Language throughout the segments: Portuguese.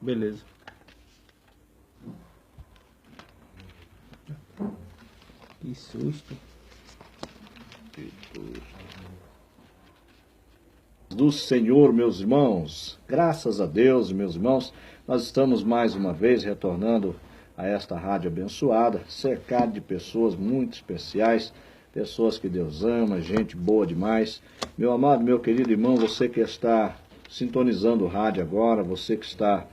Beleza. Que susto. Do Senhor, meus irmãos, graças a Deus, meus irmãos, nós estamos mais uma vez retornando a esta rádio abençoada, cercado de pessoas muito especiais, pessoas que Deus ama, gente boa demais. Meu amado, meu querido irmão, você que está sintonizando o rádio agora, você que está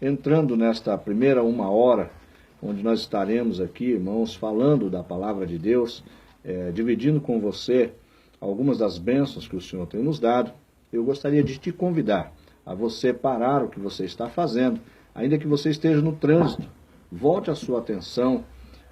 entrando nesta primeira uma hora, onde nós estaremos aqui, irmãos, falando da palavra de Deus, dividindo com você algumas das bênçãos que o Senhor tem nos dado. Eu gostaria de te convidar a você parar o que você está fazendo, ainda que você esteja no trânsito. Volte a sua atenção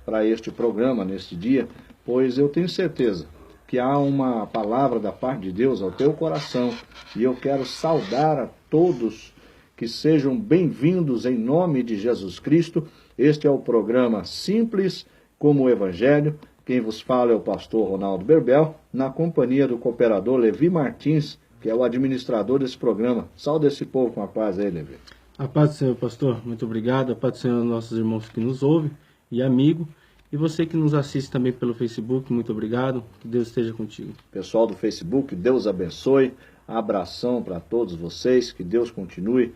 para este programa neste dia, pois eu tenho certeza que há uma palavra da parte de Deus ao teu coração, e eu quero saudar a todos que sejam bem-vindos em nome de Jesus Cristo. Este é o programa Simples como o Evangelho. Quem vos fala é o pastor Ronaldo Berbel, na companhia do cooperador Levi Martins, que é o administrador desse programa. Saúde esse povo com a paz aí, Levi. A paz do Senhor, pastor. Muito obrigado. A paz do Senhor aos nossos irmãos que nos ouvem e amigo. E você que nos assiste também pelo Facebook, muito obrigado. Que Deus esteja contigo. Pessoal do Facebook, Deus abençoe. Abração para todos vocês. Que Deus continue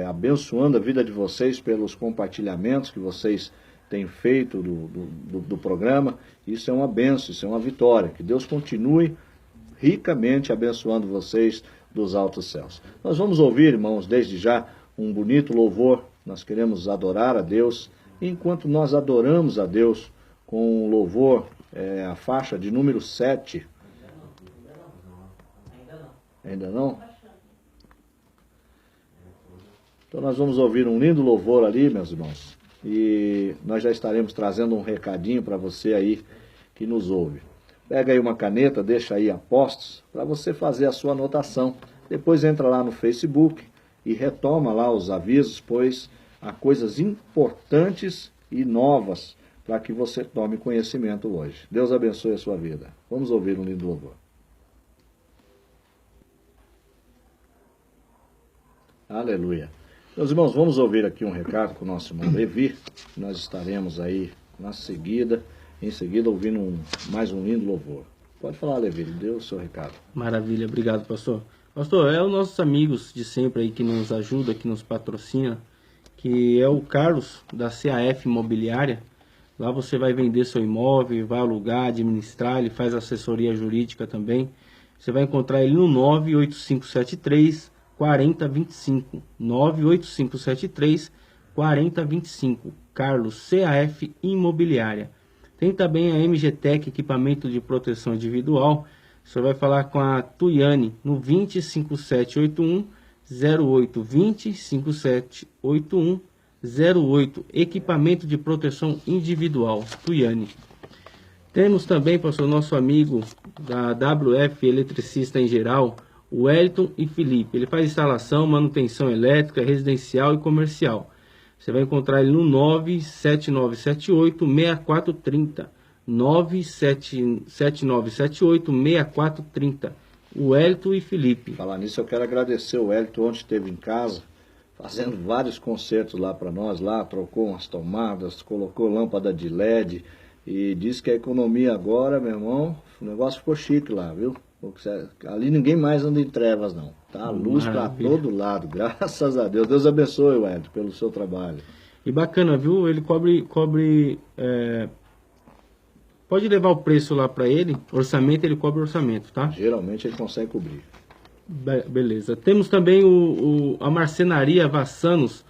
abençoando a vida de vocês pelos compartilhamentos que vocês têm feito do programa. Isso é uma bênção, isso é uma vitória. Que Deus continue ricamente abençoando vocês dos altos céus. Nós vamos ouvir, irmãos, desde já, um bonito louvor. Nós queremos adorar a Deus. Enquanto nós adoramos a Deus com o louvor, a faixa de número 7. Ainda não? Então nós vamos ouvir um lindo louvor ali, meus irmãos. E nós já estaremos trazendo um recadinho para você aí que nos ouve. Pega aí uma caneta, deixa aí a postos, para você fazer a sua anotação. Depois entra lá no Facebook e retoma lá os avisos, pois há coisas importantes e novas para que você tome conhecimento hoje. Deus abençoe a sua vida. Vamos ouvir um lindo louvor. Aleluia. Meus irmãos, vamos ouvir aqui um recado com o nosso irmão Levi. Nós estaremos aí em seguida ouvindo mais um lindo louvor. Pode falar, Levi, dê o seu recado. Maravilha, obrigado, pastor. Pastor, os nossos amigos de sempre aí que nos ajuda, que nos patrocina, que é o Carlos, da CAF Imobiliária. Lá você vai vender seu imóvel, vai alugar, administrar, ele faz assessoria jurídica também. Você vai encontrar ele no 98573 4025. 98573 4025. Carlos, CAF Imobiliária. Tem também a MGTEC, equipamento de proteção individual. Você vai falar com a Tuiane no 25781 08 25781 08, equipamento de proteção individual, Tuiane. Temos também, pastor, nosso amigo da WF Eletricista em Geral, o Wellington e Felipe. Ele faz instalação, manutenção elétrica, residencial e comercial. Você vai encontrar ele no 97978 6430. 97978 6430. O Wellington e Felipe. Falar nisso, eu quero agradecer o Wellington. Ontem esteve em casa, fazendo vários concertos lá para nós, lá trocou umas tomadas, colocou lâmpada de LED e disse que a economia agora, meu irmão, o negócio ficou chique lá, viu? Ali ninguém mais anda em trevas, não. Tá luz para todo lado, graças a Deus. Deus abençoe, Wellington, pelo seu trabalho. E bacana, viu? Ele cobre pode levar o preço lá para ele, orçamento, ele cobre orçamento, tá? Geralmente ele consegue cobrir. Beleza. Temos também a marcenaria Vassanos,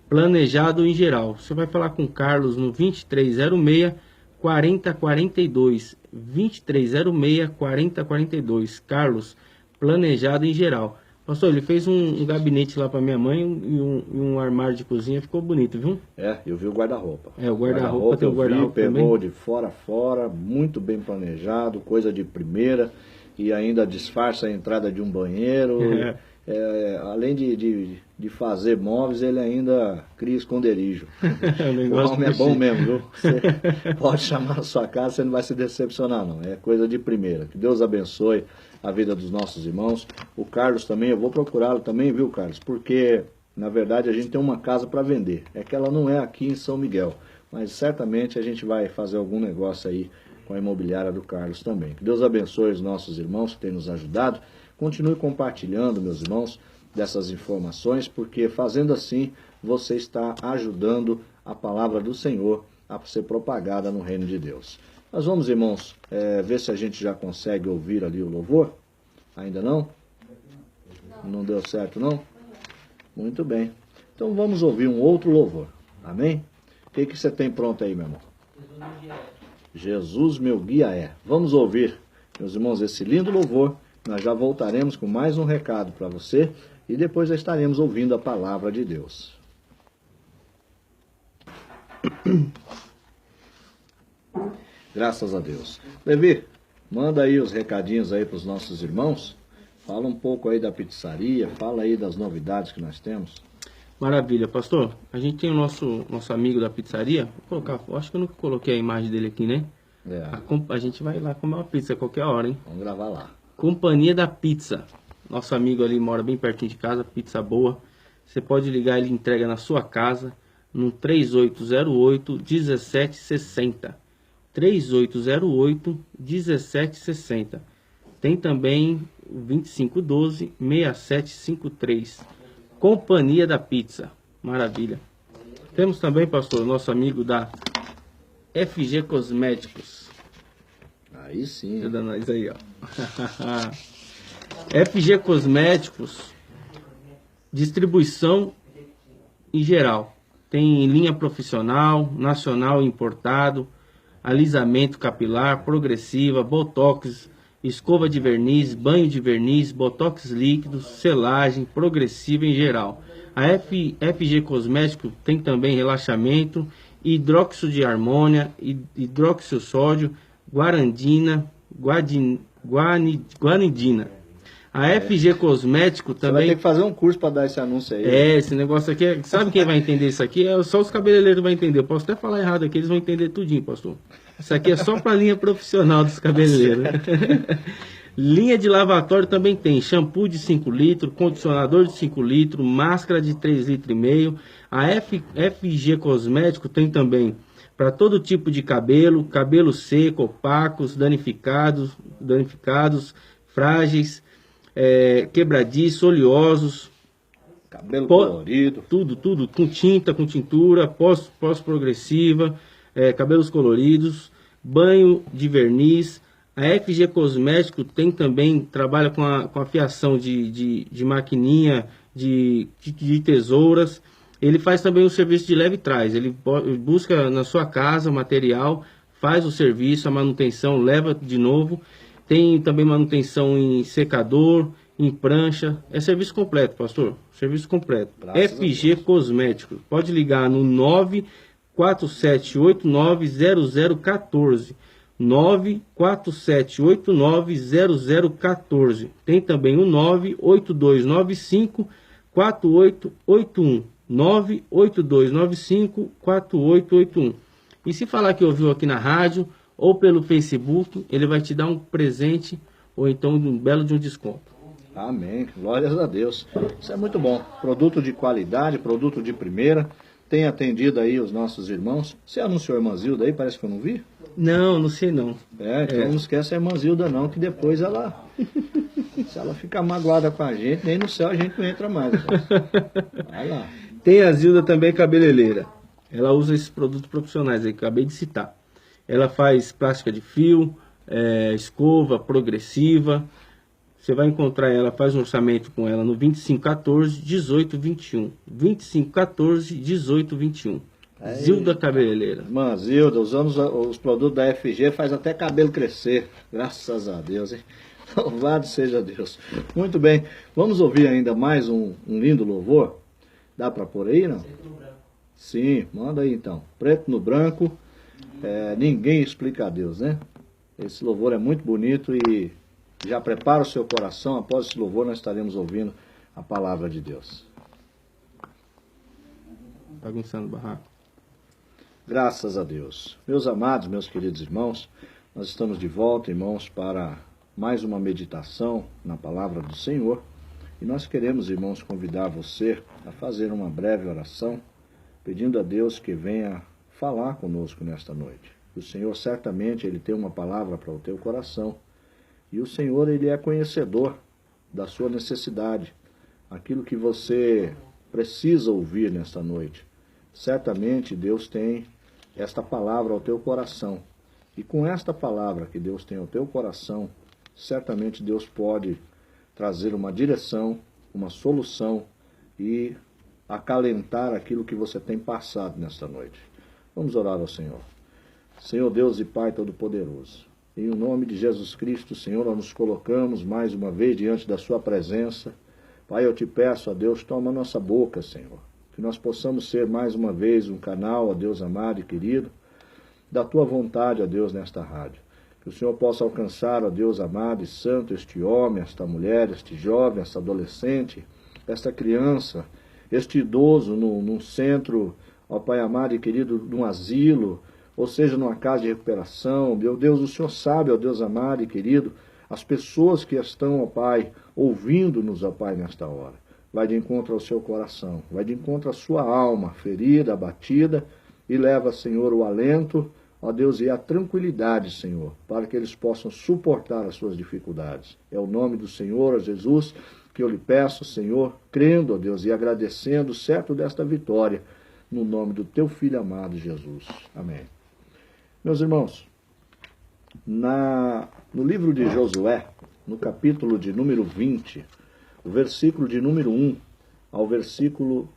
planejado em geral. Você vai falar com o Carlos no 2306 4042. 2306 4042. Carlos, planejado em geral. Pastor, ele fez um gabinete lá para minha mãe e um armário de cozinha, ficou bonito, viu? Eu vi o guarda-roupa. O guarda-roupa tem o guarda-roupa também. Pegou de fora a fora, muito bem planejado, coisa de primeira, e ainda disfarça a entrada de um banheiro. além de fazer móveis, ele ainda cria esconderijo. O homem é bom mesmo, viu? Você pode chamar na sua casa, você não vai se decepcionar não, é coisa de primeira. Que Deus abençoe a vida dos nossos irmãos. O Carlos também, eu vou procurá-lo também, viu, Carlos? Porque, na verdade, a gente tem uma casa para vender. É que ela não é aqui em São Miguel, mas certamente a gente vai fazer algum negócio aí com a imobiliária do Carlos também. Que Deus abençoe os nossos irmãos que têm nos ajudado. Continue compartilhando, meus irmãos, dessas informações, porque fazendo assim, você está ajudando a palavra do Senhor a ser propagada no reino de Deus. Nós vamos, irmãos, ver se a gente já consegue ouvir ali o louvor. Ainda não? Não deu certo, não? Muito bem. Então vamos ouvir um outro louvor. Amém? O que você tem pronto aí, meu irmão? Jesus meu guia é. Vamos ouvir, meus irmãos, esse lindo louvor. Nós já voltaremos com mais um recado para você e depois já estaremos ouvindo a palavra de Deus. Graças a Deus. Levi, manda aí os recadinhos aí para os nossos irmãos. Fala um pouco aí da pizzaria, fala aí das novidades que nós temos. Maravilha, pastor. A gente tem o nosso amigo da pizzaria. Vou colocar, acho que eu nunca coloquei a imagem dele aqui, né? A gente vai lá comer uma pizza a qualquer hora, hein? Vamos gravar lá. Companhia da Pizza. Nosso amigo ali mora bem pertinho de casa, pizza boa. Você pode ligar, ele entrega na sua casa no 3808-1760. 3808-1760. Tem também o 2512-6753. Companhia da Pizza. Maravilha. Temos também, pastor, nosso amigo da FG Cosméticos. Aí sim. Ajuda nós aí, ó. FG Cosméticos, distribuição em geral. Tem linha profissional, nacional e importado, alisamento capilar, progressiva, botox, escova de verniz, banho de verniz, botox líquido, selagem, progressiva em geral. A FG Cosmético tem também relaxamento, hidróxido de amônia, hidróxido sódio, guanidina. A FG Cosmético também... Você vai ter que fazer um curso para dar esse anúncio aí. Esse negócio aqui, sabe quem vai entender isso aqui? Só os cabeleireiros vão entender. Eu posso até falar errado aqui, eles vão entender tudinho, pastor. Isso aqui é só para a linha profissional dos cabeleireiros. Linha de lavatório também tem shampoo de 5 litros, condicionador de 5 litros, máscara de 3,5 litros. A FG Cosmético tem também para todo tipo de cabelo, cabelo seco, opacos, danificados, frágeis, quebradiços, oleosos. Cabelo colorido. Tudo, com tinta, com tintura, pós-progressiva, cabelos coloridos, banho de verniz. A FG Cosmético tem também, trabalha com a fiação de maquininha, de tesouras. Ele faz também o serviço de leve e trás. Ele busca na sua casa o material, faz o serviço, a manutenção, leva de novo. Tem também manutenção em secador, em prancha. É serviço completo, pastor. Serviço completo. FG Cosmético. Pode ligar no 947890014. 947890014. Tem também o 982954881. 982954881. E se falar que ouviu aqui na rádio ou pelo Facebook, ele vai te dar um presente ou então um belo de um desconto. Amém, glórias a Deus. Isso é muito bom. Produto de qualidade, produto de primeira. Tem atendido aí os nossos irmãos. Você anunciou a irmã Zilda aí? Parece que eu não vi. Não sei não. Então não esquece a irmã Zilda não, que depois ela... se ela ficar magoada com a gente, nem no céu a gente não entra mais. Vai lá. Tem a Zilda também, cabeleireira. Ela usa esses produtos profissionais aí que eu acabei de citar. Ela faz plástica de fio, escova, progressiva. Você vai encontrar ela, faz um orçamento com ela no 2514-1821. 2514-1821. Zilda Cabeleireira. Irmã Zilda, usando os produtos da FG, faz até cabelo crescer. Graças a Deus, hein? Louvado seja Deus. Muito bem, vamos ouvir ainda mais um lindo louvor. Dá para pôr aí, não? Sim, manda aí então. Preto no branco, ninguém explica a Deus, né? Esse louvor é muito bonito e já prepara o seu coração. Após esse louvor nós estaremos ouvindo a palavra de Deus. Bagunçando o barraco. Graças a Deus. Meus amados, meus queridos irmãos, nós estamos de volta, irmãos, para mais uma meditação na palavra do Senhor. E nós queremos, irmãos, convidar você a fazer uma breve oração, pedindo a Deus que venha falar conosco nesta noite. O Senhor certamente Ele tem uma palavra para o teu coração. E o Senhor, Ele é conhecedor da sua necessidade, aquilo que você precisa ouvir nesta noite. Certamente Deus tem esta palavra ao teu coração. E com esta palavra que Deus tem ao teu coração, certamente Deus pode trazer uma direção, uma solução e acalentar aquilo que você tem passado nesta noite. Vamos orar ao Senhor. Senhor Deus e Pai Todo-Poderoso, em nome de Jesus Cristo, Senhor, nós nos colocamos mais uma vez diante da sua presença. Pai, eu te peço, ó Deus, toma nossa boca, Senhor, que nós possamos ser mais uma vez um canal, ó Deus amado e querido, da tua vontade, ó Deus, nesta rádio. Que o Senhor possa alcançar, ó Deus amado e santo, este homem, esta mulher, este jovem, esta adolescente, esta criança, este idoso num centro, ó Pai amado e querido, num asilo, ou seja, numa casa de recuperação. Meu Deus, o Senhor sabe, ó Deus amado e querido, as pessoas que estão, ó Pai, ouvindo-nos, ó Pai, nesta hora. Vai de encontro ao seu coração, vai de encontro à sua alma ferida, abatida, e leva, Senhor, o alento, ó Deus, e a tranquilidade, Senhor, para que eles possam suportar as suas dificuldades. É o nome do Senhor, ó Jesus, que eu lhe peço, Senhor, crendo, ó Deus, e agradecendo, certo desta vitória, no nome do teu Filho amado, Jesus. Amém. Meus irmãos, no livro de Josué, no capítulo de número 20, o versículo de número 1 ao versículo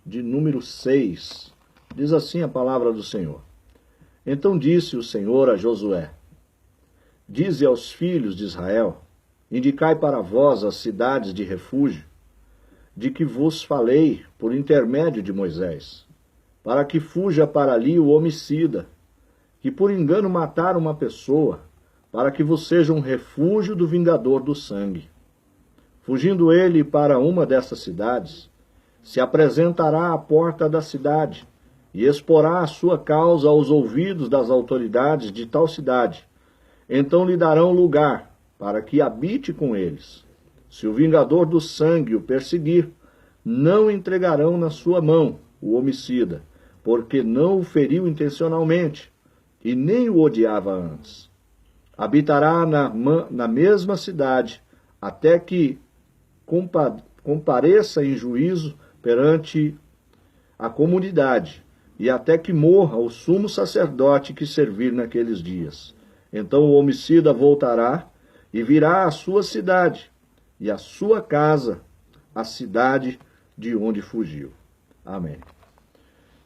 de número 6, diz assim a palavra do Senhor. Então disse o Senhor a Josué, dize aos filhos de Israel, indicai para vós as cidades de refúgio, de que vos falei por intermédio de Moisés, para que fuja para ali o homicida, que por engano matar uma pessoa, para que vos seja um refúgio do vingador do sangue. Fugindo ele para uma dessas cidades, se apresentará à porta da cidade e exporá a sua causa aos ouvidos das autoridades de tal cidade. Então lhe darão lugar para que habite com eles. Se o vingador do sangue o perseguir, não entregarão na sua mão o homicida, porque não o feriu intencionalmente e nem o odiava antes. Habitará na mesma cidade até que compareça em juízo perante a comunidade e até que morra o sumo sacerdote que servir naqueles dias. Então o homicida voltará e virá à sua cidade e à sua casa, a cidade de onde fugiu. Amém.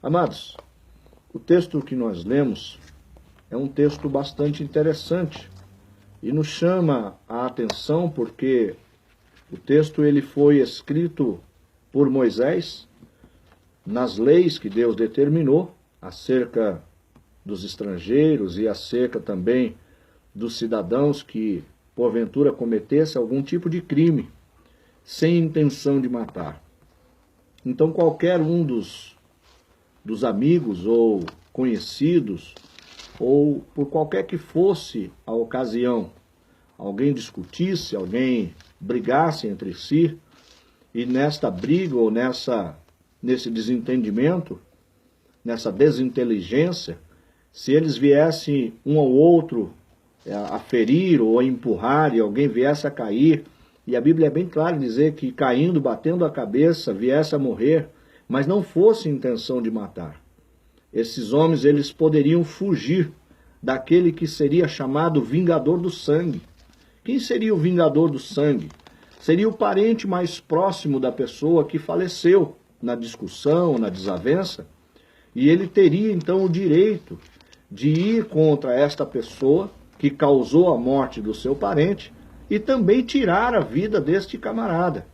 Amados, o texto que nós lemos é um texto bastante interessante e nos chama a atenção porque o texto ele foi escrito por Moisés nas leis que Deus determinou acerca dos estrangeiros e acerca também dos cidadãos que porventura cometessem algum tipo de crime sem intenção de matar. Então qualquer um dos amigos ou conhecidos ou por qualquer que fosse a ocasião, alguém discutisse, alguém brigasse entre si, e nesta briga ou nesse desentendimento, nessa desinteligência, se eles viessem um ao outro a ferir ou a empurrar e alguém viesse a cair, e a Bíblia é bem clara em dizer que caindo, batendo a cabeça, viesse a morrer, mas não fosse intenção de matar. Esses homens, eles poderiam fugir daquele que seria chamado vingador do sangue. Quem seria o vingador do sangue? Seria o parente mais próximo da pessoa que faleceu na discussão, na desavença, e ele teria então o direito de ir contra esta pessoa que causou a morte do seu parente e também tirar a vida deste camarada,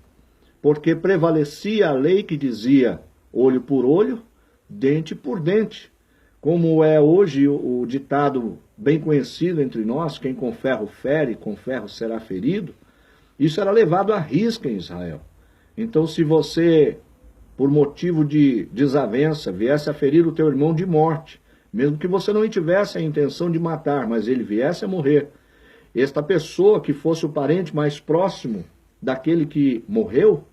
porque prevalecia a lei que dizia olho por olho, dente por dente, como é hoje o ditado bem conhecido entre nós, quem com ferro fere, com ferro será ferido. Isso era levado à risca em Israel. Então, se você, por motivo de desavença, viesse a ferir o teu irmão de morte, mesmo que você não tivesse a intenção de matar, mas ele viesse a morrer, esta pessoa que fosse o parente mais próximo daquele que morreu,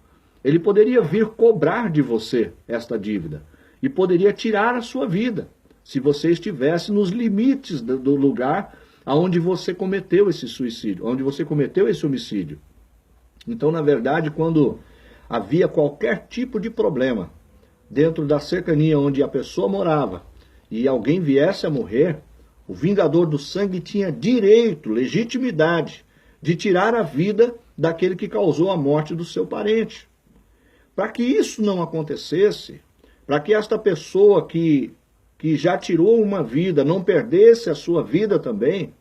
ele poderia vir cobrar de você esta dívida e poderia tirar a sua vida, se você estivesse nos limites do lugar onde você cometeu esse suicídio, onde você cometeu esse homicídio. Então, na verdade, quando havia qualquer tipo de problema dentro da cercania onde a pessoa morava e alguém viesse a morrer, o vingador do sangue tinha direito, legitimidade de tirar a vida daquele que causou a morte do seu parente. Para que isso não acontecesse, para que esta pessoa que já tirou uma vida não perdesse a sua vida também,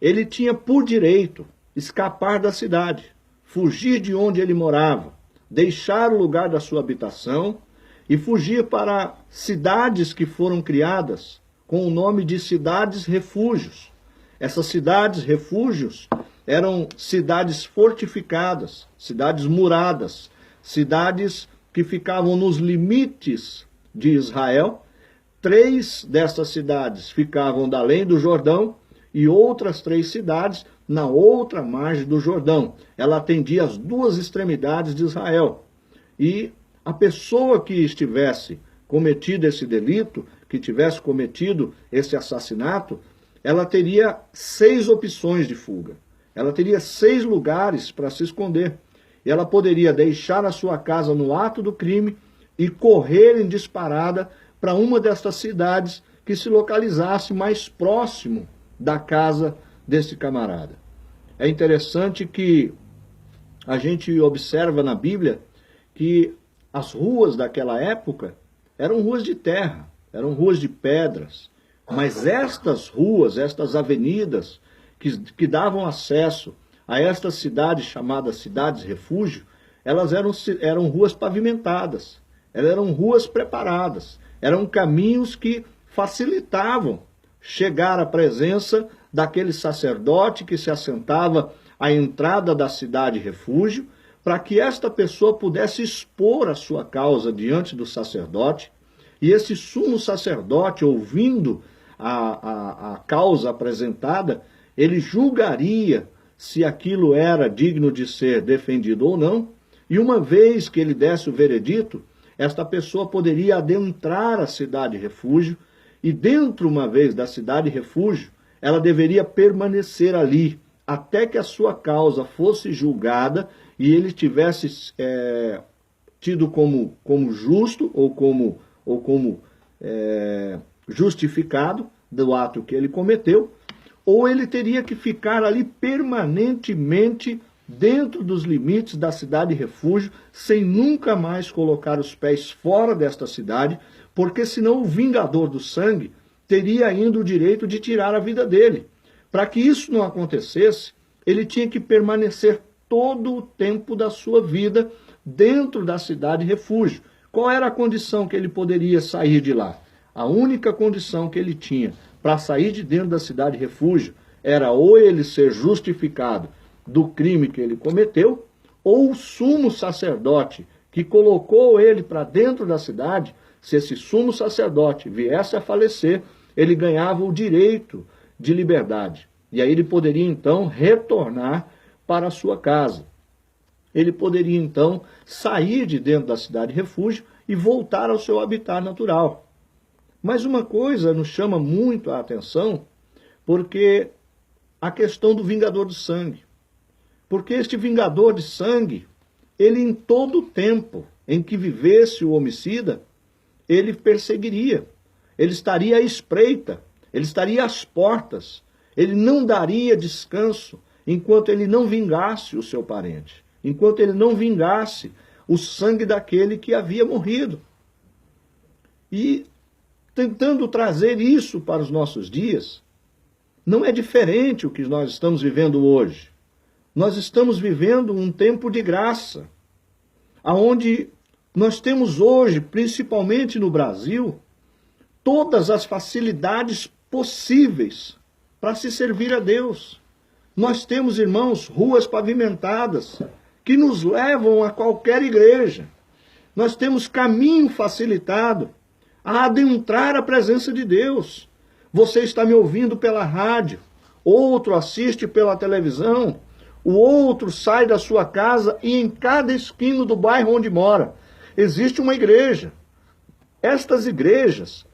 ele tinha por direito escapar da cidade, fugir de onde ele morava, deixar o lugar da sua habitação e fugir para cidades que foram criadas com o nome de cidades-refúgios. Essas cidades-refúgios eram cidades fortificadas, cidades muradas, cidades que ficavam nos limites de Israel. 3 dessas cidades ficavam da além do Jordão e outras 3 cidades na outra margem do Jordão. Ela atendia as 2 extremidades de Israel. E a pessoa que estivesse cometido esse delito, que tivesse cometido esse assassinato, ela teria 6 opções de fuga. Ela teria 6 lugares para se esconder. E ela poderia deixar a sua casa no ato do crime e correr em disparada para uma destas cidades que se localizasse mais próximo da casa desse camarada. É interessante que a gente observa na Bíblia que as ruas daquela época eram ruas de terra, eram ruas de pedras, mas estas ruas, estas avenidas que davam acesso a estas cidades chamadas cidades-refúgio, elas eram ruas pavimentadas, elas eram ruas preparadas, eram caminhos que facilitavam chegar à presença daquele sacerdote que se assentava à entrada da cidade-refúgio, para que esta pessoa pudesse expor a sua causa diante do sacerdote, e esse sumo sacerdote, ouvindo a causa apresentada, ele julgaria se aquilo era digno de ser defendido ou não, e uma vez que ele desse o veredito, esta pessoa poderia adentrar a cidade-refúgio, e dentro, uma vez da cidade-refúgio, ela deveria permanecer ali, até que a sua causa fosse julgada e ele tivesse tido como justo ou como justificado do ato que ele cometeu, ou ele teria que ficar ali permanentemente dentro dos limites da cidade-refúgio, sem nunca mais colocar os pés fora desta cidade, porque senão o vingador do sangue teria ainda o direito de tirar a vida dele. Para que isso não acontecesse, ele tinha que permanecer todo o tempo da sua vida dentro da cidade-refúgio. Qual era a condição que ele poderia sair de lá? A única condição que ele tinha para sair de dentro da cidade-refúgio era ou ele ser justificado do crime que ele cometeu, ou o sumo sacerdote que colocou ele para dentro da cidade, se esse sumo sacerdote viesse a falecer, ele ganhava o direito de liberdade. E aí ele poderia então retornar para a sua casa. Ele poderia então sair de dentro da cidade-refúgio e voltar ao seu habitat natural. Mas uma coisa nos chama muito a atenção, porque a questão do vingador do sangue. Porque este vingador de sangue, ele em todo o tempo em que vivesse o homicida, ele perseguiria, ele estaria à espreita, ele estaria às portas, ele não daria descanso enquanto ele não vingasse o seu parente, enquanto ele não vingasse o sangue daquele que havia morrido. E tentando trazer isso para os nossos dias, não é diferente o que nós estamos vivendo hoje. Nós estamos vivendo um tempo de graça, onde nós temos hoje, principalmente no Brasil, todas as facilidades possíveis para se servir a Deus. Nós temos, irmãos, ruas pavimentadas, que nos levam a qualquer igreja. Nós temos caminho facilitado a adentrar a presença de Deus. Você está me ouvindo pela rádio, outro assiste pela televisão, o outro sai da sua casa e em cada esquina do bairro onde mora existe uma igreja. Estas igrejas,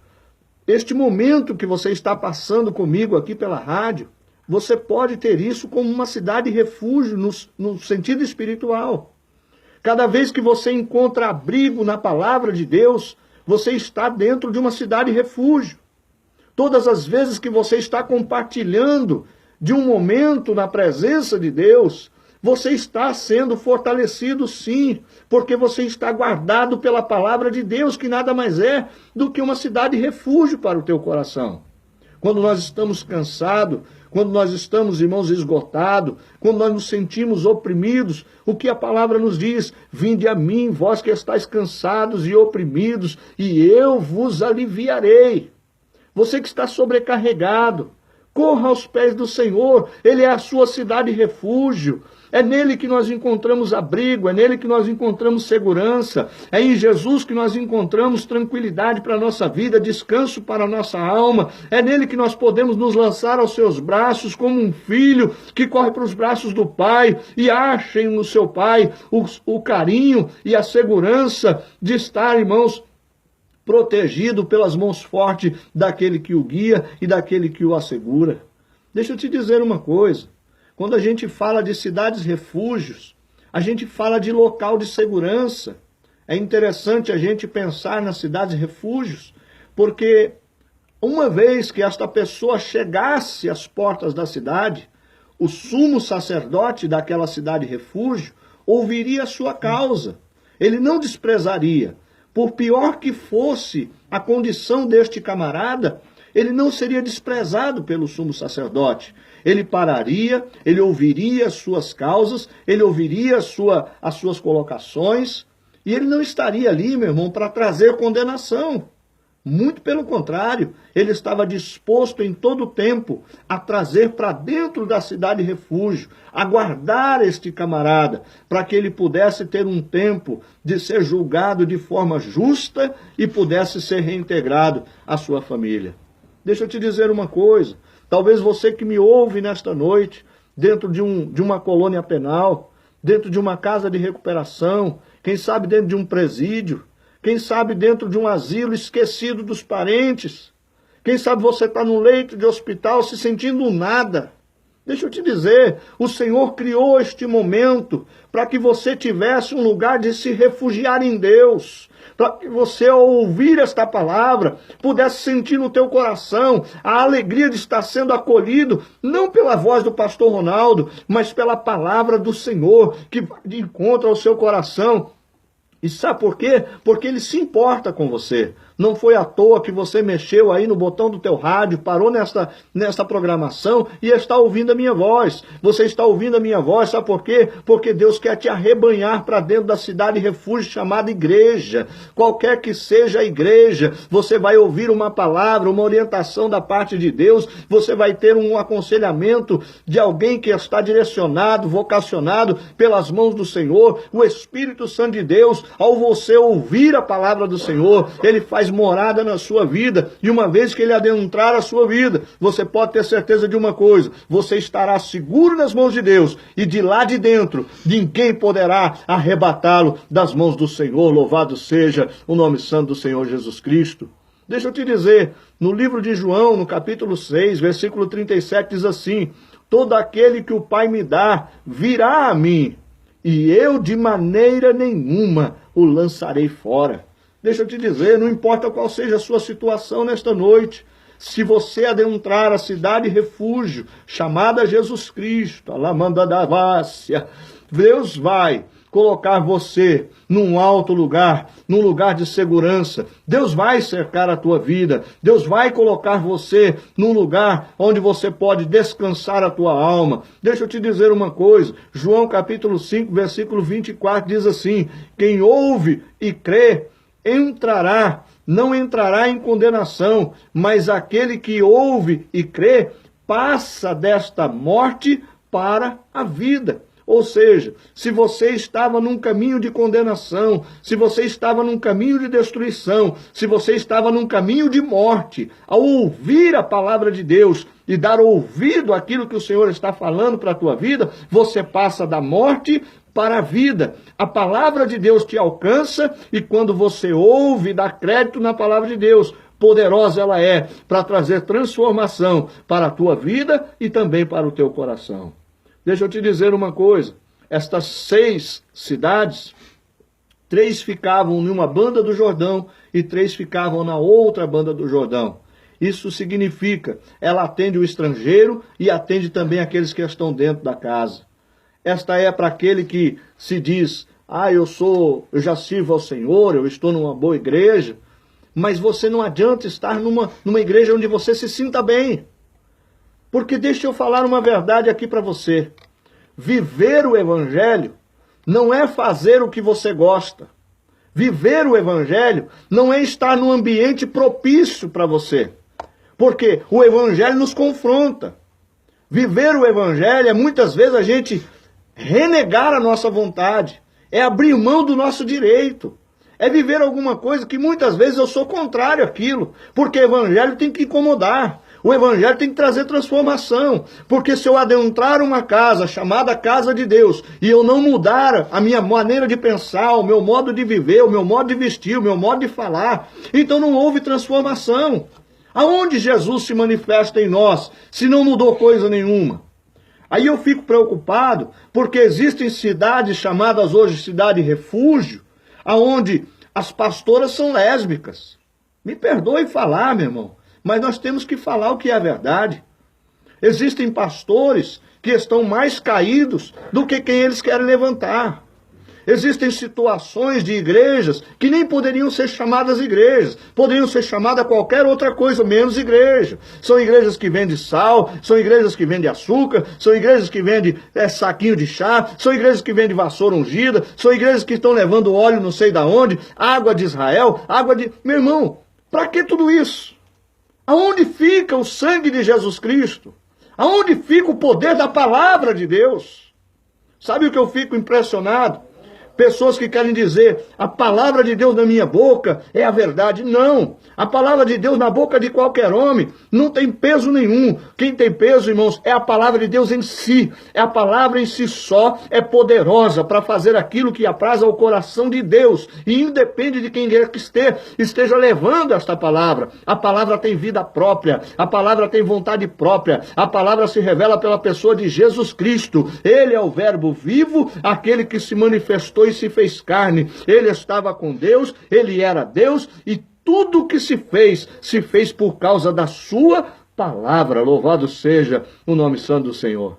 este momento que você está passando comigo aqui pela rádio, você pode ter isso como uma cidade refúgio no sentido espiritual. Cada vez que você encontra abrigo na palavra de Deus, você está dentro de uma cidade refúgio. Todas as vezes que você está compartilhando de um momento na presença de Deus, você está sendo fortalecido sim, porque você está guardado pela palavra de Deus, que nada mais é do que uma cidade refúgio para o teu coração. Quando nós estamos cansados, quando nós estamos, irmãos, esgotados, quando nós nos sentimos oprimidos, o que a palavra nos diz? Vinde a mim, vós que estáis cansados e oprimidos, e eu vos aliviarei. Você que está sobrecarregado, corra aos pés do Senhor, Ele é a sua cidade refúgio. É nele que nós encontramos abrigo, é nele que nós encontramos segurança, é em Jesus que nós encontramos tranquilidade para a nossa vida, descanso para a nossa alma, é nele que nós podemos nos lançar aos seus braços como um filho que corre para os braços do pai e achem no seu pai o carinho e a segurança de estar, irmãos, protegido pelas mãos fortes daquele que o guia e daquele que o assegura. Deixa eu te dizer uma coisa. Quando a gente fala de cidades refúgios, a gente fala de local de segurança. É interessante a gente pensar nas cidades refúgios, porque uma vez que esta pessoa chegasse às portas da cidade, o sumo sacerdote daquela cidade refúgio ouviria a sua causa. Ele não desprezaria. Por pior que fosse a condição deste camarada, ele não seria desprezado pelo sumo sacerdote. Ele pararia, ele ouviria as suas causas, ele ouviria as suas colocações, e ele não estaria ali, meu irmão, para trazer condenação. Muito pelo contrário, ele estava disposto em todo o tempo a trazer para dentro da cidade refúgio, a guardar este camarada, para que ele pudesse ter um tempo de ser julgado de forma justa e pudesse ser reintegrado à sua família. Deixa eu te dizer uma coisa, talvez você que me ouve nesta noite, dentro de uma colônia penal, dentro de uma casa de recuperação, quem sabe dentro de um presídio, quem sabe dentro de um asilo esquecido dos parentes, quem sabe você está num leito de hospital se sentindo nada. Deixa eu te dizer, o Senhor criou este momento para que você tivesse um lugar de se refugiar em Deus, para que você, ao ouvir esta palavra, pudesse sentir no teu coração a alegria de estar sendo acolhido, não pela voz do pastor Ronaldo, mas pela palavra do Senhor, que vai de encontro ao seu coração. E sabe por quê? Porque ele se importa com você. Não foi à toa que você mexeu aí no botão do teu rádio, parou nesta programação e está ouvindo a minha voz. Você está ouvindo a minha voz, sabe por quê? Porque Deus quer te arrebanhar para dentro da cidade refúgio chamada igreja. Qualquer que seja a igreja, você vai ouvir uma palavra, uma orientação da parte de Deus, você vai ter um aconselhamento de alguém que está direcionado, vocacionado pelas mãos do Senhor, o Espírito Santo de Deus. Ao você ouvir a palavra do Senhor, ele faz morada na sua vida, e uma vez que ele adentrar a sua vida, você pode ter certeza de uma coisa: você estará seguro nas mãos de Deus, e de lá de dentro, ninguém poderá arrebatá-lo das mãos do Senhor. Louvado seja o nome santo do Senhor Jesus Cristo. Deixa eu te dizer, no livro de João, no capítulo 6, versículo 37, diz assim: todo aquele que o Pai me dá, virá a mim, e eu de maneira nenhuma o lançarei fora. Deixa eu te dizer, não importa qual seja a sua situação nesta noite, se você adentrar a cidade refúgio, chamada Jesus Cristo, Alamanda da Vácia, Deus vai colocar você num alto lugar, num lugar de segurança. Deus vai cercar a tua vida. Deus vai colocar você num lugar onde você pode descansar a tua alma. Deixa eu te dizer uma coisa. João capítulo 5, versículo 24 diz assim: quem ouve e crê não entrará em condenação, mas aquele que ouve e crê passa desta morte para a vida. Ou seja, se você estava num caminho de condenação, se você estava num caminho de destruição, se você estava num caminho de morte, ao ouvir a palavra de Deus e dar ouvido àquilo que o Senhor está falando para a tua vida, você passa da morte para a vida. A palavra de Deus te alcança e quando você ouve, dá crédito na palavra de Deus, poderosa ela é para trazer transformação para a tua vida e também para o teu coração. Deixa eu te dizer uma coisa, estas 6 cidades, 3 ficavam numa banda do Jordão e 3 ficavam na outra banda do Jordão. Isso significa, ela atende o estrangeiro e atende também aqueles que estão dentro da casa. Esta é para aquele que se diz, eu já sirvo ao Senhor, eu estou numa boa igreja, mas você não adianta estar numa igreja onde você se sinta bem. Porque deixa eu falar uma verdade aqui para você. Viver o Evangelho não é fazer o que você gosta. Viver o Evangelho não é estar num ambiente propício para você. Porque o Evangelho nos confronta. Viver o Evangelho é muitas vezes a gente renegar a nossa vontade. É abrir mão do nosso direito. É viver alguma coisa que muitas vezes eu sou contrário àquilo. Porque o Evangelho tem que incomodar. O Evangelho tem que trazer transformação. Porque se eu adentrar uma casa chamada casa de Deus e eu não mudar a minha maneira de pensar, o meu modo de viver, o meu modo de vestir, o meu modo de falar, então não houve transformação. Aonde Jesus se manifesta em nós se não mudou coisa nenhuma? Aí eu fico preocupado porque existem cidades chamadas hoje cidade refúgio, aonde as pastoras são lésbicas. Me perdoe falar, meu irmão, mas nós temos que falar o que é a verdade. Existem pastores que estão mais caídos do que quem eles querem levantar. Existem situações de igrejas que nem poderiam ser chamadas igrejas. Poderiam ser chamadas qualquer outra coisa, menos igreja. São igrejas que vendem sal, são igrejas que vendem açúcar, são igrejas que vendem saquinho de chá, são igrejas que vendem vassoura ungida, são igrejas que estão levando óleo não sei da onde, água de Israel, água de... Meu irmão, para que tudo isso? Aonde fica o sangue de Jesus Cristo? Aonde fica o poder da palavra de Deus? Sabe o que eu fico impressionado? Pessoas que querem dizer, a palavra de Deus na minha boca é a verdade. Não, a palavra de Deus na boca de qualquer homem não tem peso nenhum. Quem tem peso, irmãos, é a palavra de Deus em si. É a palavra em si só, é poderosa para fazer aquilo que apraz ao coração de Deus. E independe de quem quer que esteja levando esta palavra. A palavra tem vida própria, a palavra tem vontade própria. A palavra se revela pela pessoa de Jesus Cristo. Ele é o verbo vivo, aquele que se manifestou e se fez carne. Ele estava com Deus, ele era Deus e tudo que se fez por causa da sua palavra. Louvado seja o nome santo do Senhor.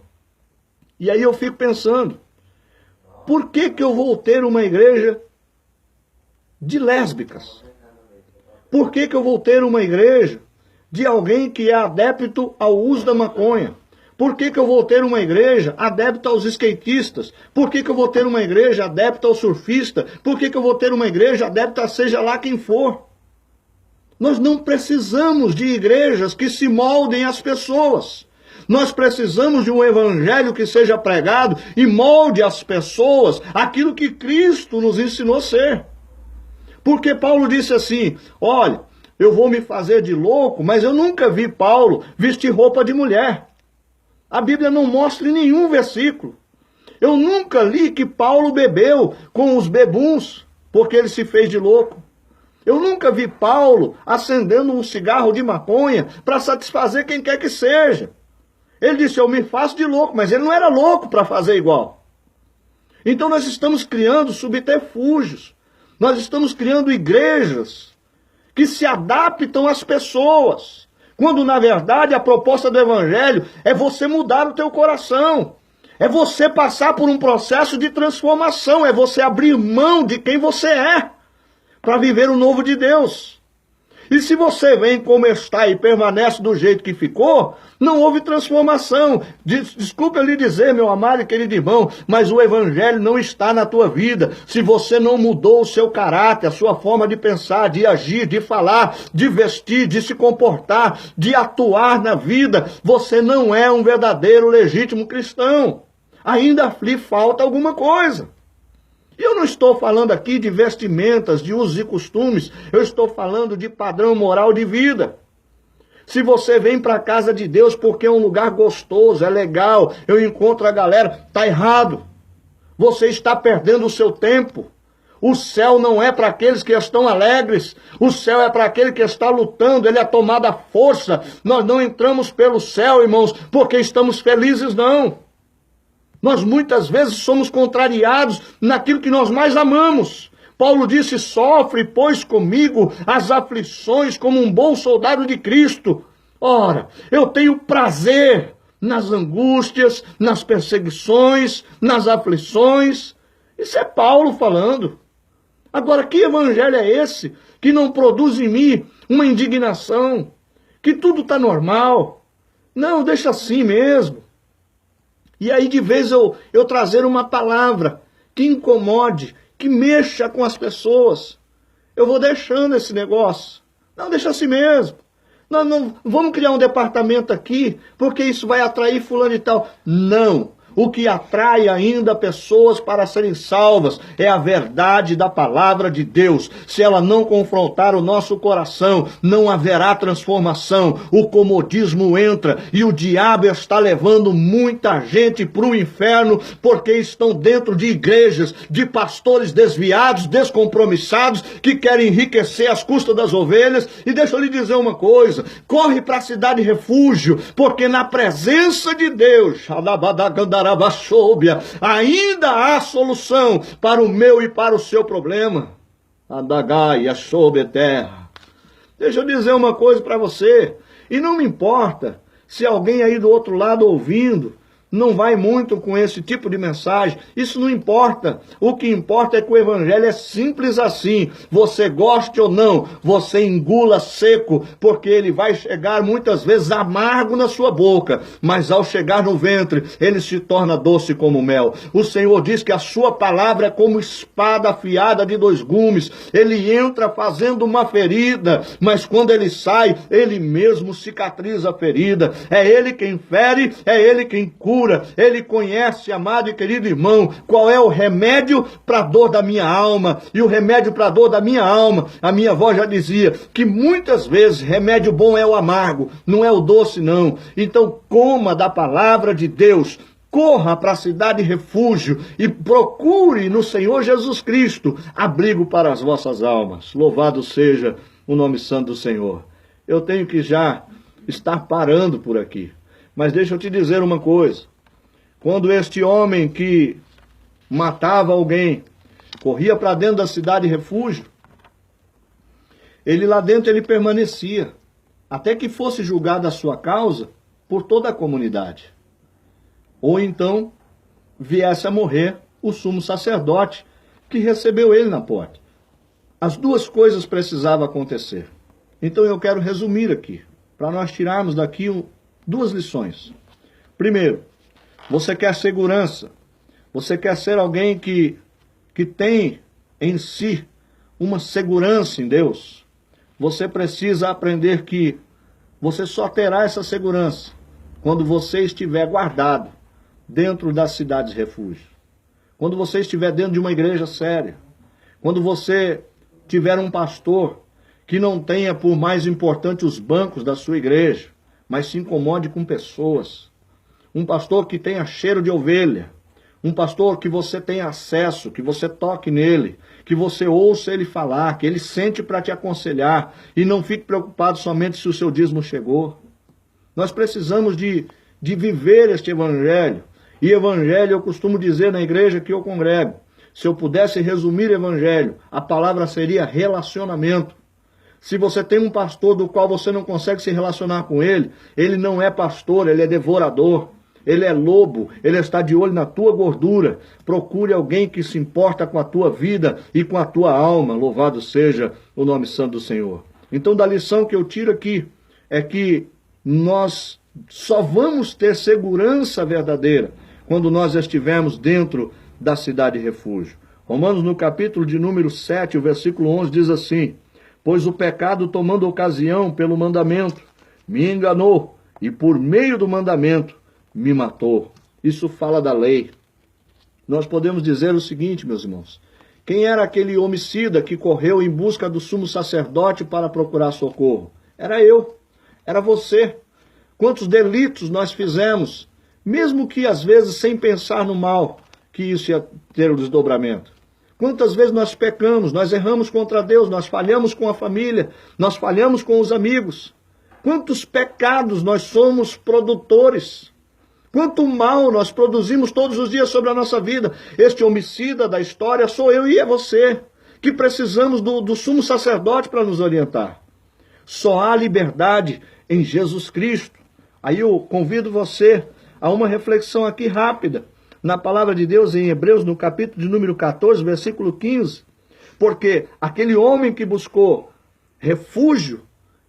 E aí eu fico pensando, por que eu vou ter uma igreja de lésbicas? Por que eu vou ter uma igreja de alguém que é adepto ao uso da maconha? Por que eu vou ter uma igreja adepta aos skatistas? Por que eu vou ter uma igreja adepta ao surfista? Por que eu vou ter uma igreja adepta a seja lá quem for? Nós não precisamos de igrejas que se moldem às pessoas. Nós precisamos de um evangelho que seja pregado e molde às pessoas aquilo que Cristo nos ensinou a ser. Porque Paulo disse assim, olha, eu vou me fazer de louco, mas eu nunca vi Paulo vestir roupa de mulher. A Bíblia não mostra em nenhum versículo. Eu nunca li que Paulo bebeu com os bebuns, porque ele se fez de louco. Eu nunca vi Paulo acendendo um cigarro de maconha para satisfazer quem quer que seja. Ele disse, eu me faço de louco, mas ele não era louco para fazer igual. Então nós estamos criando subterfúgios. Nós estamos criando igrejas que se adaptam às pessoas. Quando, na verdade, a proposta do Evangelho é você mudar o teu coração. É você passar por um processo de transformação. É você abrir mão de quem você é para viver o novo de Deus. E se você vem como está e permanece do jeito que ficou, não houve transformação. Desculpe eu lhe dizer, meu amado e querido irmão, mas o Evangelho não está na tua vida. Se você não mudou o seu caráter, a sua forma de pensar, de agir, de falar, de vestir, de se comportar, de atuar na vida, você não é um verdadeiro legítimo cristão. ainda lhe falta alguma coisa. E eu não estou falando aqui de vestimentas, de usos e costumes, eu estou falando de padrão moral de vida. Se você vem para a casa de Deus porque é um lugar gostoso, é legal, eu encontro a galera, está errado. Você está perdendo o seu tempo. O céu não é para aqueles que estão alegres, o céu é para aquele que está lutando, ele é tomado à força. Nós não entramos pelo céu, irmãos, porque estamos felizes, não. Nós muitas vezes somos contrariados naquilo que nós mais amamos. Paulo disse, sofre, pois, comigo as aflições como um bom soldado de Cristo. Ora, eu tenho prazer nas angústias, nas perseguições, nas aflições. Isso é Paulo falando. Agora, que evangelho é esse que não produz em mim uma indignação? Que tudo está normal? Não, deixa assim mesmo. E aí de vez eu trazer uma palavra que incomode, que mexa com as pessoas. Eu vou deixando esse negócio. Não, deixa assim mesmo. Não, vamos criar um departamento aqui, porque isso vai atrair fulano e tal. Não. O que atrai ainda pessoas para serem salvas é a verdade da palavra de Deus. Se ela não confrontar o nosso coração, não haverá transformação. O comodismo entra e o diabo está levando muita gente para o inferno porque estão dentro de igrejas, de pastores desviados, descompromissados, que querem enriquecer às custas das ovelhas. E deixa eu lhe dizer uma coisa, corre para a cidade refúgio, porque na presença de Deus, ainda há solução para o meu e para o seu problema. Adagaia sobre a terra. Deixa eu dizer uma coisa para você, e não me importa se alguém aí do outro lado ouvindo não vai muito com esse tipo de mensagem, isso não importa. O que importa é que o evangelho é simples assim. Você goste ou não, você engula seco, porque ele vai chegar muitas vezes amargo na sua boca, mas ao chegar no ventre, ele se torna doce como mel. O Senhor diz que a sua palavra é como espada afiada de 2 gumes. Ele entra fazendo uma ferida, mas quando ele sai, ele mesmo cicatriza a ferida. É ele quem fere, é ele quem cura. Ele conhece, amado e querido irmão, qual é o remédio para a dor da minha alma. E o remédio para a dor da minha alma, a minha avó já dizia, que muitas vezes remédio bom é o amargo, não é o doce não. Então coma da palavra de Deus, corra para a cidade refúgio e procure no Senhor Jesus Cristo abrigo para as vossas almas. Louvado seja o nome santo do Senhor. Eu tenho que já estar parando por aqui, mas deixa eu te dizer uma coisa. Quando este homem que matava alguém corria para dentro da cidade refúgio, ele lá dentro ele permanecia, até que fosse julgada a sua causa por toda a comunidade. Ou então viesse a morrer o sumo sacerdote que recebeu ele na porta. As duas coisas precisavam acontecer. Então eu quero resumir aqui, para nós tirarmos daqui 2 lições. Primeiro, você quer segurança, você quer ser alguém que tem em si uma segurança em Deus. Você precisa aprender que você só terá essa segurança quando você estiver guardado dentro das cidades refúgio. Quando você estiver dentro de uma igreja séria. Quando você tiver um pastor que não tenha por mais importante os bancos da sua igreja, mas se incomode com pessoas. Um pastor que tenha cheiro de ovelha. Um pastor que você tenha acesso, que você toque nele, que você ouça ele falar, que ele sente para te aconselhar e não fique preocupado somente se o seu dízimo chegou. Nós precisamos de viver este evangelho. E evangelho, eu costumo dizer na igreja que eu congrego, se eu pudesse resumir evangelho, a palavra seria relacionamento. Se você tem um pastor do qual você não consegue se relacionar com ele, ele não é pastor, ele é devorador. Ele é lobo, ele está de olho na tua gordura. Procure alguém que se importa com a tua vida e com a tua alma. Louvado seja o nome santo do Senhor. Então, da lição que eu tiro aqui, é que nós só vamos ter segurança verdadeira quando nós estivermos dentro da cidade refúgio. Romanos, no capítulo de número 7, o versículo 11, diz assim: pois o pecado, tomando ocasião pelo mandamento, me enganou, e por meio do mandamento, me matou. Isso fala da lei. Nós podemos dizer o seguinte, meus irmãos. Quem era aquele homicida que correu em busca do sumo sacerdote para procurar socorro? Era eu, era você. Quantos delitos nós fizemos, mesmo que às vezes sem pensar no mal, que isso ia ter o desdobramento. Quantas vezes nós pecamos, nós erramos contra Deus, nós falhamos com a família, nós falhamos com os amigos. Quantos pecados nós somos produtores. Quanto mal nós produzimos todos os dias sobre a nossa vida. Este homicida da história sou eu e é você, que precisamos do sumo sacerdote para nos orientar. Só há liberdade em Jesus Cristo. Aí eu convido você a uma reflexão aqui rápida, na palavra de Deus em Hebreus, no capítulo de número 14, versículo 15. Porque aquele homem que buscou refúgio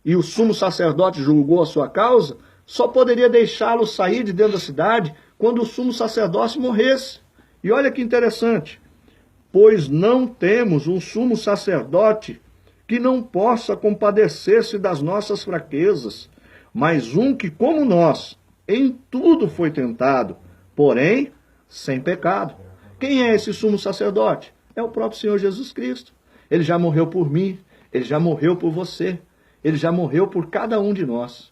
e o sumo sacerdote julgou a sua causa, só poderia deixá-lo sair de dentro da cidade quando o sumo sacerdote morresse. E olha que interessante. Pois não temos um sumo sacerdote que não possa compadecer-se das nossas fraquezas, mas um que, como nós, em tudo foi tentado, porém sem pecado. Quem é esse sumo sacerdote? É o próprio Senhor Jesus Cristo. Ele já morreu por mim, ele já morreu por você, ele já morreu por cada um de nós.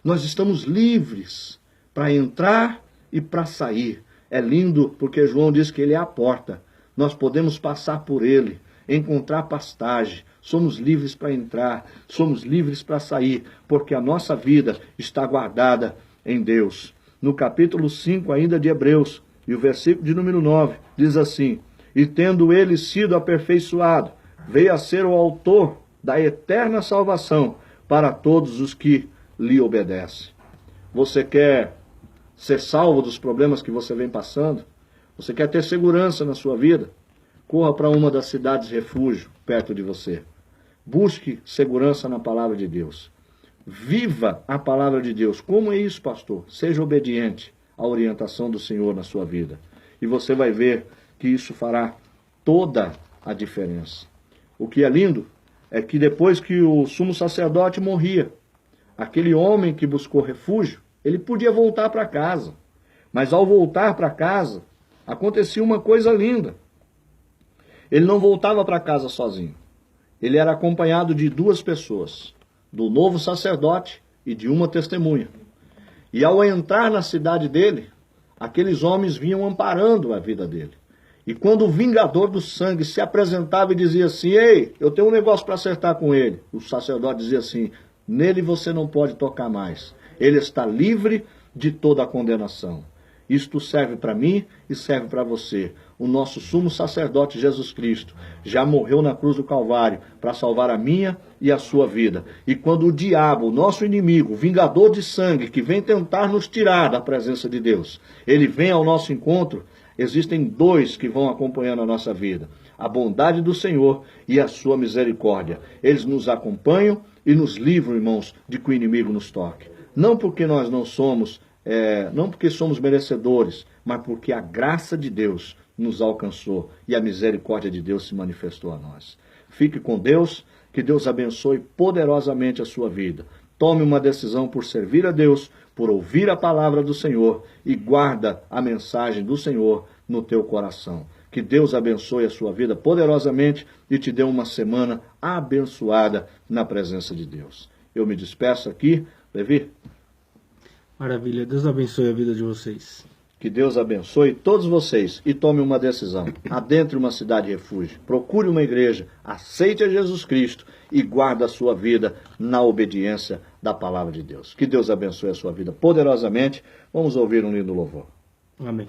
Nós estamos livres para entrar e para sair. É lindo porque João diz que ele é a porta. Nós podemos passar por ele, encontrar pastagem. Somos livres para entrar, somos livres para sair, porque a nossa vida está guardada em Deus. No capítulo 5 ainda de Hebreus, e o versículo de número 9, diz assim: E tendo ele sido aperfeiçoado, veio a ser o autor da eterna salvação para todos os que lhe obedecem. Você quer ser salvo dos problemas que você vem passando? Você quer ter segurança na sua vida? Corra para uma das cidades refúgio perto de você. Busque segurança na palavra de Deus. Viva a palavra de Deus. Como é isso, pastor? Seja obediente à orientação do Senhor na sua vida. E você vai ver que isso fará toda a diferença. O que é lindo é que depois que o sumo sacerdote morria, aquele homem que buscou refúgio, ele podia voltar para casa. Mas ao voltar para casa, acontecia uma coisa linda. Ele não voltava para casa sozinho. Ele era acompanhado de duas pessoas, do novo sacerdote e de uma testemunha. E ao entrar na cidade dele, aqueles homens vinham amparando a vida dele. E quando o vingador do sangue se apresentava e dizia assim: Ei, eu tenho um negócio para acertar com ele, o sacerdote dizia assim: Nele você não pode tocar mais. Ele está livre de toda a condenação. Isto serve para mim e serve para você. O nosso sumo sacerdote Jesus Cristo já morreu na cruz do Calvário para salvar a minha e a sua vida. E quando o diabo, o nosso inimigo, o vingador de sangue, que vem tentar nos tirar da presença de Deus, ele vem ao nosso encontro, existem dois que vão acompanhando a nossa vida: a bondade do Senhor e a sua misericórdia. Eles nos acompanham e nos livram, irmãos, de que o inimigo nos toque. Não porque nós não somos, não porque somos merecedores, mas porque a graça de Deus nos alcançou e a misericórdia de Deus se manifestou a nós. Fique com Deus, que Deus abençoe poderosamente a sua vida. Tome uma decisão por servir a Deus, por ouvir a palavra do Senhor e guarda a mensagem do Senhor no teu coração. Que Deus abençoe a sua vida poderosamente e te dê uma semana abençoada na presença de Deus. Eu me despeço aqui. Levi? Maravilha. Deus abençoe a vida de vocês. Que Deus abençoe todos vocês e tome uma decisão. Adentre uma cidade refúgio. Procure uma igreja. Aceite a Jesus Cristo e guarde a sua vida na obediência da palavra de Deus. Que Deus abençoe a sua vida poderosamente. Vamos ouvir um lindo louvor. Amém.